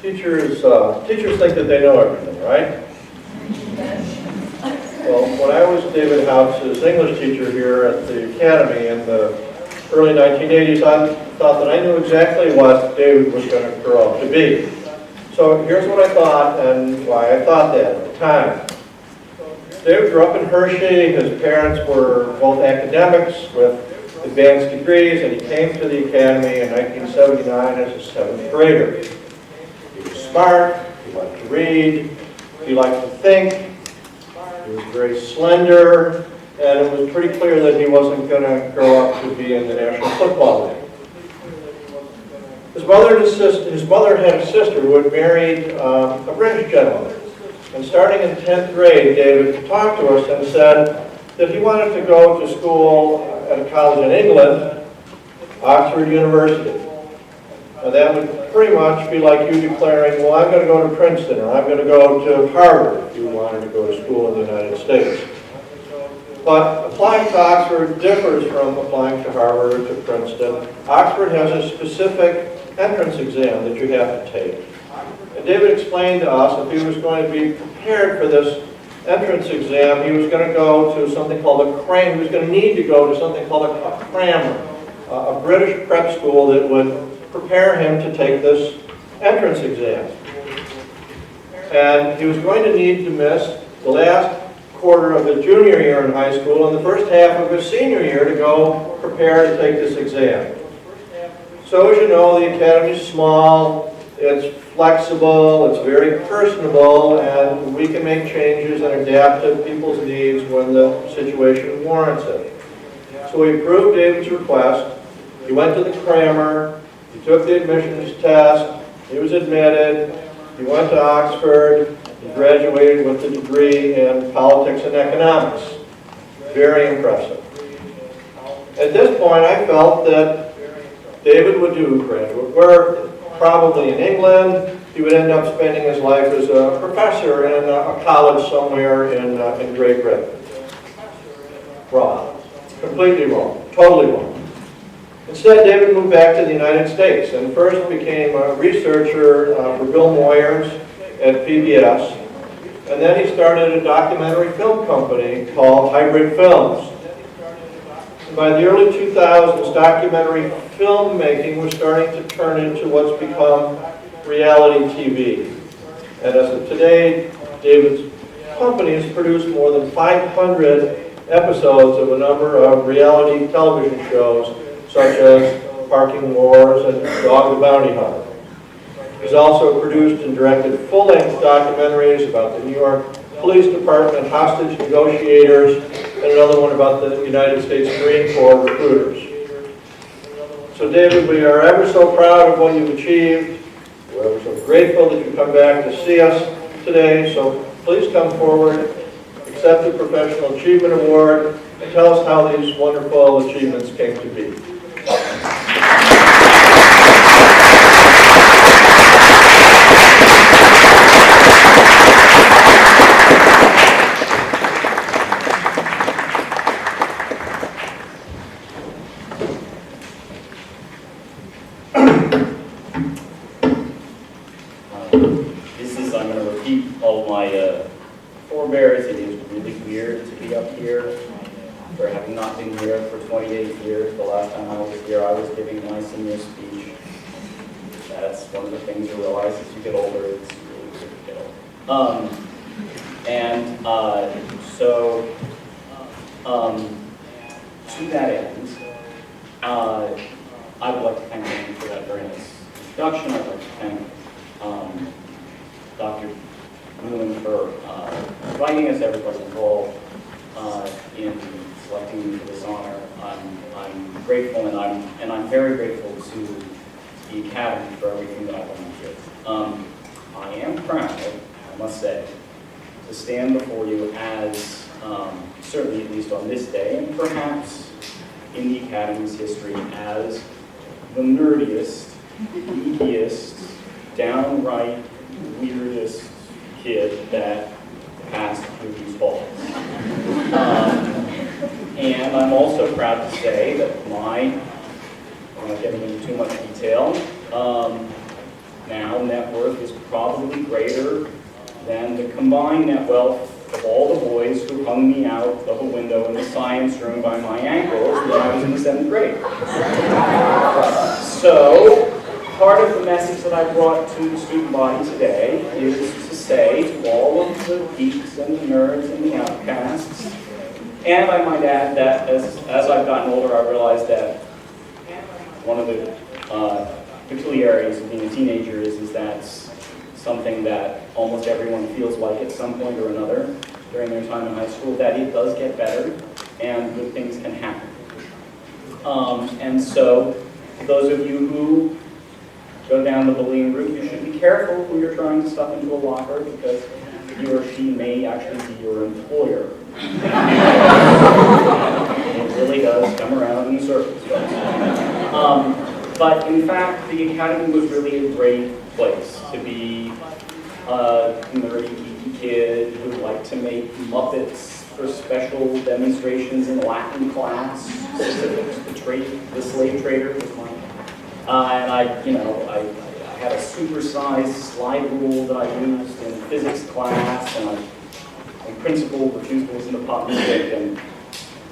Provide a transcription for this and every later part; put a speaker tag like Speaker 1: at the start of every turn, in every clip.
Speaker 1: Teachers think that they know everything, right? Well, when I was David Houts' English teacher here at the Academy in the early 1980s, I thought that I knew exactly what David was going to grow up to be. So here's what I thought and why I thought that at the time. David grew up in Hershey. His parents were both academics with advanced degrees, and he came to the Academy in 1979 as a 7th grader. He was smart, he liked to read, he liked to think, he was very slender, and it was pretty clear that he wasn't going to grow up to be in the National Football League. His mother had a sister who had married a British gentleman. And starting in 10th grade, David talked to us and said that he wanted to go to school at a college in England, Oxford University. Now that would pretty much be like you declaring, well, I'm going to go to Princeton, or I'm going to go to Harvard, if you wanted to go to school in the United States. But applying to Oxford differs from applying to Harvard or to Princeton. Oxford has a specific entrance exam that you have to take. And David explained to us if he was going to be prepared for this entrance exam, he was going to go to something called a cram. He was going to need to go to something called a crammer, a British prep school that would prepare him to take this entrance exam. And he was going to need to miss the last quarter of his junior year in high school and the first half of his senior year to go prepare to take this exam. So as you know, the Academy is small, it's flexible, it's very personable, and we can make changes and adapt to people's needs when the situation warrants it. So we approved David's request. He went to the crammer, he took the admissions test, he was admitted, he went to Oxford, he graduated with a degree in politics and economics. Very impressive. At this point, I felt that David would do graduate work, probably in England. He would end up spending his life as a professor in a college somewhere in Great Britain. Wrong. Completely wrong. Totally wrong. Instead, David moved back to the United States and first became a researcher for Bill Moyers at PBS. And then he started a documentary film company called Hybrid Films. And by the early 2000s, documentary filmmaking was starting to turn into what's become reality TV. And as of today, David's company has produced more than 500 episodes of a number of reality television shows, such as Parking Wars and Dog the Bounty Hunter. He's also produced and directed full-length documentaries about the New York Police Department hostage negotiators, and another one about the United States Marine Corps recruiters. So David, we are ever so proud of what you've achieved. We're ever so grateful that you come back to see us today. So please come forward, accept the Professional Achievement Award, and tell us how these wonderful achievements came to be.
Speaker 2: I'm going to repeat all of my forebears. It is really weird to be up here for having not been here for 28 years. The last time I was here, I was giving my senior speech. That's one of the things you realize as you get older. It's really weird to get old. To that end, I would like to thank him for that very nice introduction. I'd like to thank Dr. Newman for inviting us, everybody involved in selecting me for this honor. I'm grateful, and I'm very grateful to the Academy for everything that I've learned here. I am proud, I must say, to stand before you as, certainly at least on this day, and perhaps in the Academy's history, as the nerdiest, geekiest, downright weirdest kid that passed through these halls. And I'm also proud to say that I'm not getting into too much detail, now net worth is probably greater than the combined net wealth of all the boys who hung me out of a window in the science room by my ankles when I was in the 7th grade. So, part of the message that I brought to the student body today is to say to all of the geeks and the nerds and the outcasts, and I might add that as I've gotten older, I realized that one of the peculiarities of being a teenager is that something that almost everyone feels like at some point or another during their time in high school, that it does get better and good things can happen. And so, for those of you who go down the bullying route, you should be careful who you're trying to stuff into a locker because he or she may actually be your employer. It really does come around in circles. But in fact, the Academy was really a great place to be a nerdy, geeky kid who liked to make Muppets for special demonstrations in Latin class. The slave trader was mine. And I had a supersized slide rule that I used in physics class, and my principal refused to listen to pop music and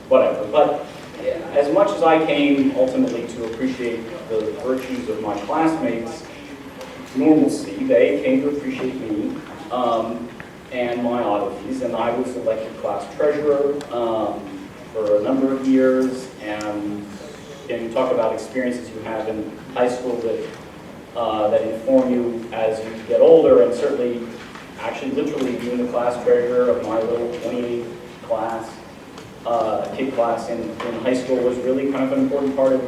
Speaker 2: whatever. But as much as I came ultimately to appreciate the virtues of my classmates' normalcy, they came to appreciate me and my oddities, and I was elected class treasurer for a number of years, and you talk about experiences you have in high school that inform you as you get older, and certainly actually literally being the class treasurer of my little 28 class, kid class in high school was really kind of an important part of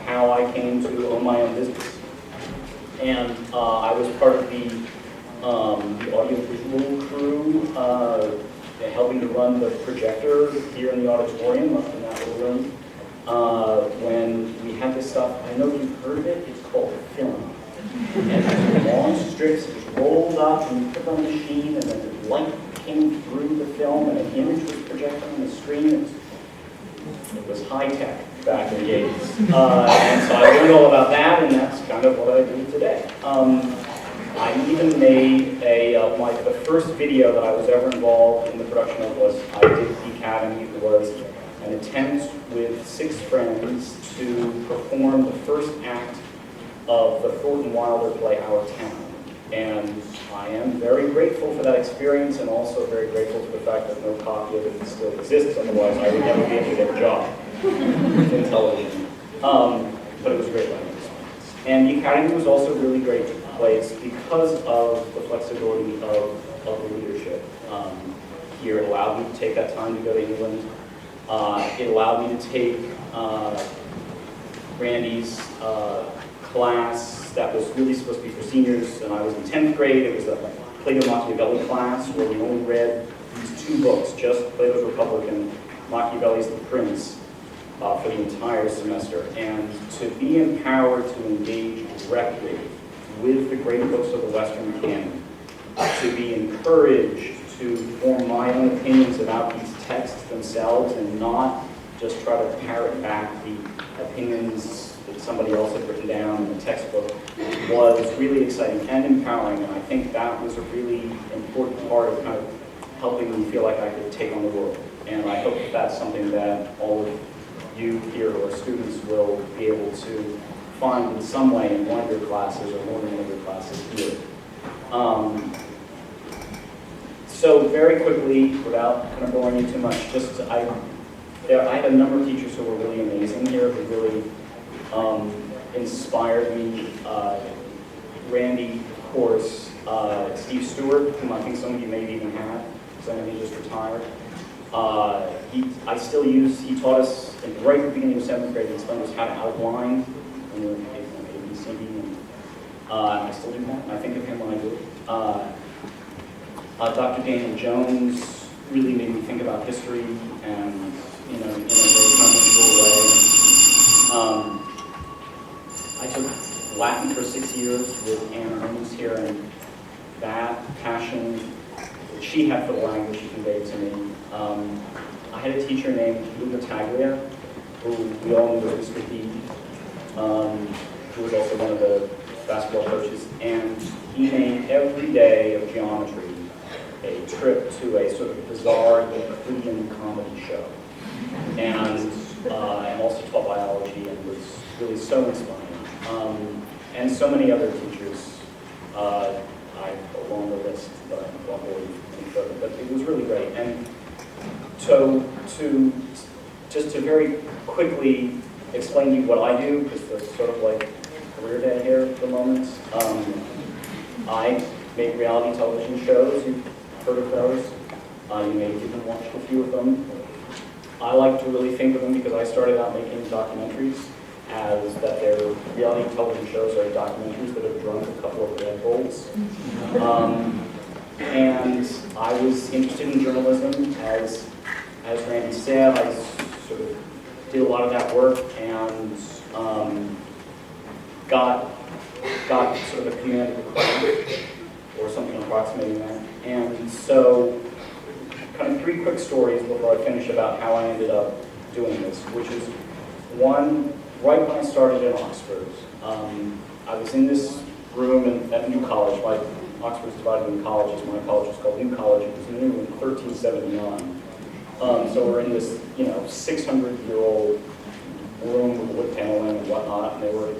Speaker 2: how I came to own my own business. And I was part of the audiovisual crew, helping to run the projector here in the auditorium, up in that little room. When we had this stuff, I know you've heard of it, it's called film. And it's long strips, it's rolled up, and you put it on the machine, and then the light came through the film, and an image was projected on the screen. It was high-tech back in the 80s. And so I learned all about that, and that's kind of what I do today. I even made the first video that I was ever involved in the production of was I Did the Academy. It was an attempt with 6 friends to perform the first act of the Thornton Wilder play Our Town. And I am very grateful for that experience, and also very grateful for the fact that no copy of it still exists, otherwise I would never be able to get a job in television. But it was a great learning experience. And the Academy was also a really great place because of the flexibility of the leadership. Here it allowed me to take that time to go to England. It allowed me to take Randy's class that was really supposed to be for seniors, and I was in 10th grade. It was a Plato Machiavelli class where we only read these 2 books, just Plato's Republic and Machiavelli's The Prince, for the entire semester. And to be empowered to engage directly with the great books of the Western canon, to be encouraged to form my own opinions about these texts themselves and not just try to parrot back the opinions that somebody else had written down in the textbook, was really exciting and empowering, and I think that was a really important part of kind of helping me feel like I could take on the world. And I hope that that's something that all of you here who are students will be able to find in some way in one of your classes or more than one of your classes here. So very quickly, without kind of boring you too much, I had a number of teachers who were really amazing here, who really inspired me. Randy, of course, Steve Stewart, whom I think some of you may even have, some of you just retired. I still use, he taught us right at the beginning of 7th grade, he explained us how to outline when you're in ABCD, and I still do that. I think of him when I do it. Dr. Daniel Jones really made me think about history, and in a very conceptual way. I took Latin for 6 years with Anne Ernst here, and that passion that she had for the language she conveyed to me. I had a teacher named Luca Taglia, who we all knew as Mr. B, who was also one of the best basketball coaches, and he made every day of geometry a trip to a sort of bizarre Euclidean comedy show. And also taught biology and was really so inspiring. And so many other teachers, I have a longer list, but I won't bore you any further, but it was really great. And just to very quickly explain to you what I do, because it's sort of like career day here at the moment. I make reality television shows. You've heard of those. You may have even watched a few of them. I like to really think of them because I started out making documentaries as that their reality television shows are documentaries that have drunk a couple of Red Bulls. And I was interested in journalism. As Randy said, I sort of did a lot of that work and got sort of a command of the crowd, or something approximating that. And so, kind of 3 quick stories before I finish about how I ended up doing this, which is one, right when I started in Oxford, I was in this room at New College. Oxford's divided into colleges. My college was called New College. It was new in 1379. So we're in this, 600-year-old room with wood paneling and whatnot, and they were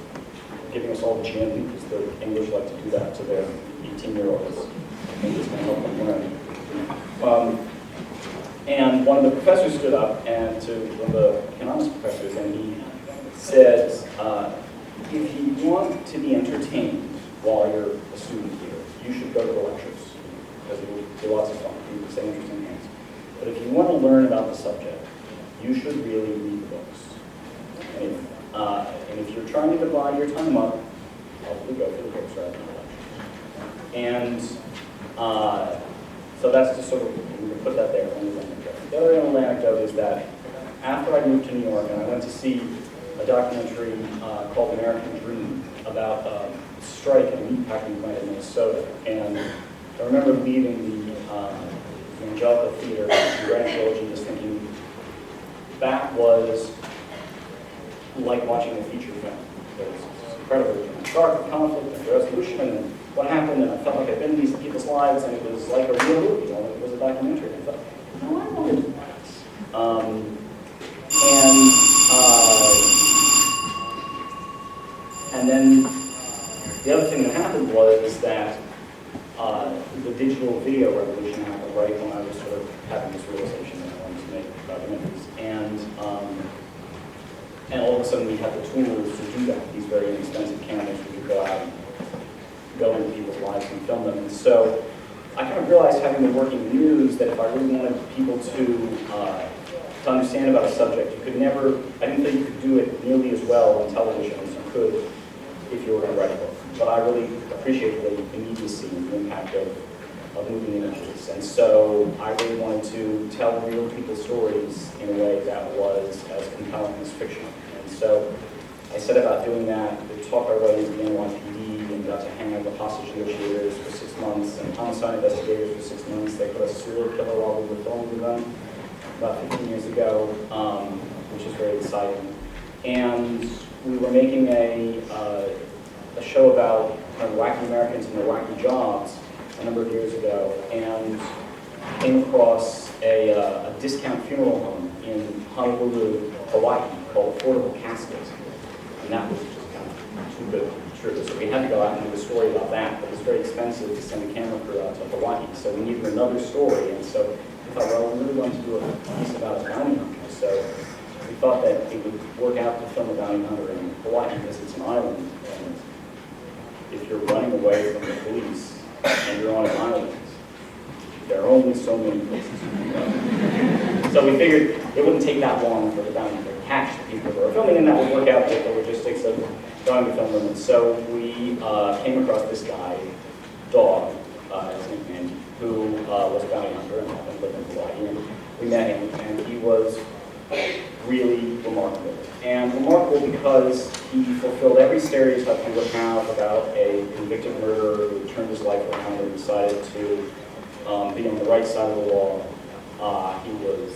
Speaker 2: giving us all gin because the English like to do that to their 18-year-olds. I think it's going to help them learn. And one of the professors stood up, and to one of the economics professors, and he said, if you want to be entertained while you're a student here, you should go to the lectures, because it will be lots of fun. You can say interesting things. But if you want to learn about the subject, you should really read the books. And if you're trying to divide your time up, probably go for the books rather than the lectures. And so that's just sort of, we can put that there. The other little anecdote is that after I moved to New York, and I went to see a documentary called American Dream about a strike at a meatpacking plant in Minnesota. And I remember leaving the Angelica Theater in Greenwich Village and just thinking, that was like watching a feature film. It was incredibly sharp, conflict, and resolution, and what happened, and I felt like I'd been in these people's lives, and it was like a real movie, only it was a documentary. And I thought, no, I want to do that. And then the other thing that happened was that the digital video revolution happened right when I was sort of having this realization that I wanted to make documentaries. And all of a sudden we had the tools to do that. These very inexpensive cameras, we could go out and go into people's lives and film them. And so I kind of realized, having been working in news, that if I really wanted people to understand about a subject, I didn't think you could do it nearly as well on television as you could if you were going to write a book. But I really appreciated the immediacy and the impact of moving images. And so I really wanted to tell real people's stories in a way that was as compelling as fiction. And so I set about doing that. We talked our way into the NYPD and got to hang out with hostage negotiators for 6 months and homicide investigators for 6 months. They put a serial killer while we were filming with them about 15 years ago, which is very exciting. And we were making a show about kind of wacky Americans and their wacky jobs a number of years ago, and came across a discount funeral home in Honolulu, Hawaii, called Affordable Casket. And that was just kind of too good to be true. So we had to go out and do a story about that, but it was very expensive to send a camera crew out to Hawaii. So we needed another story, and so we thought, well, we really wanted to do a piece about a bounty hunter. So we thought that it would work out to film a bounty hunter in Hawaii because it's an island. And if you're running away from the police and you're on an island, there are only so many places you can go. So we figured it wouldn't take that long for the bounty hunter to catch the people who were filming, and that would work out with the logistics of going to film them. And so we came across this guy, Dog, his nickname, who was a bounty hunter and happened to live in Hawaii. And we met him, and he was really remarkable. And remarkable because he fulfilled every stereotype you would have about a convicted murderer who turned his life around and decided to be on the right side of the law. He was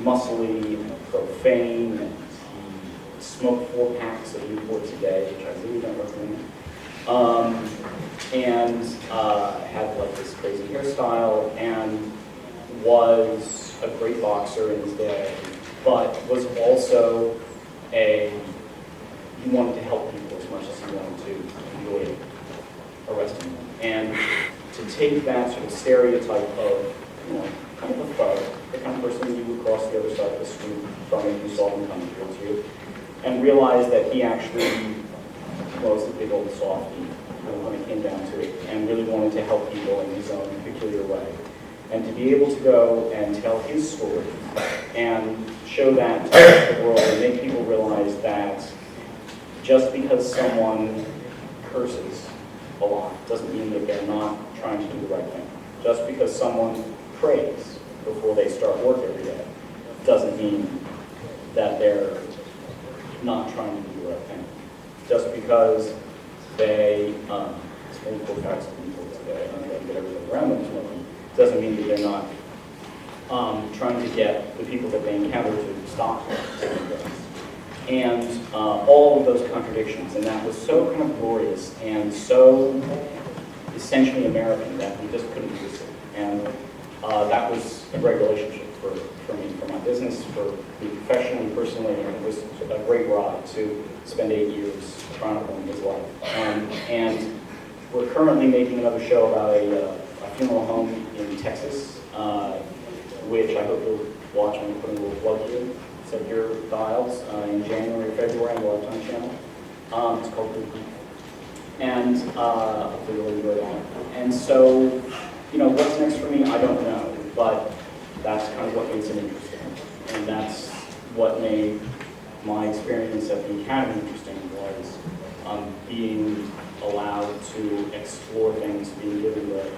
Speaker 2: muscly and profane, and he smoked 4 packs of Newports a day, which I really don't recommend. and had like this crazy hairstyle, and was a great boxer in his day, but was also he wanted to help people as much as he wanted to enjoy arresting them. And to take that sort of stereotype of, kind of a thug, the kind of person you would cross the other side of the street from if you saw them coming towards you, and realize that he actually was a big old softie when it came down to it, and really wanted to help people in his own peculiar way. And to be able to go and tell his story and show that to the world and make people realize that just because someone curses a lot doesn't mean that they're not trying to do the right thing. Just because someone prays before they start work every day doesn't mean that they're not trying to do the right thing. Just because they, it's very cool facts of people today, I'm going to get everything around them tonight, doesn't mean that they're not trying to get the people that they encounter to stop taking drugs. And all of those contradictions, and that was so kind of glorious and so essentially American that we just couldn't resist it. And that was a great relationship for me, for my business, for me professionally, personally, and it was a great ride to spend 8 years chronicling his life. And we're currently making another show about a funeral home in Texas, which I hope you'll watch. I'm going to put a little plug here. Set your dials in January or February on the Lifetime channel. It's called Good Grief. And hopefully you'll enjoy that. And so, what's next for me, I don't know, but that's kind of what makes it interesting. And that's what made my experience at the Academy interesting, was being allowed to explore things, being given the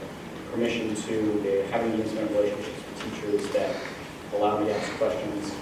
Speaker 2: permission to, having intimate relationships with teachers that allow me to ask questions,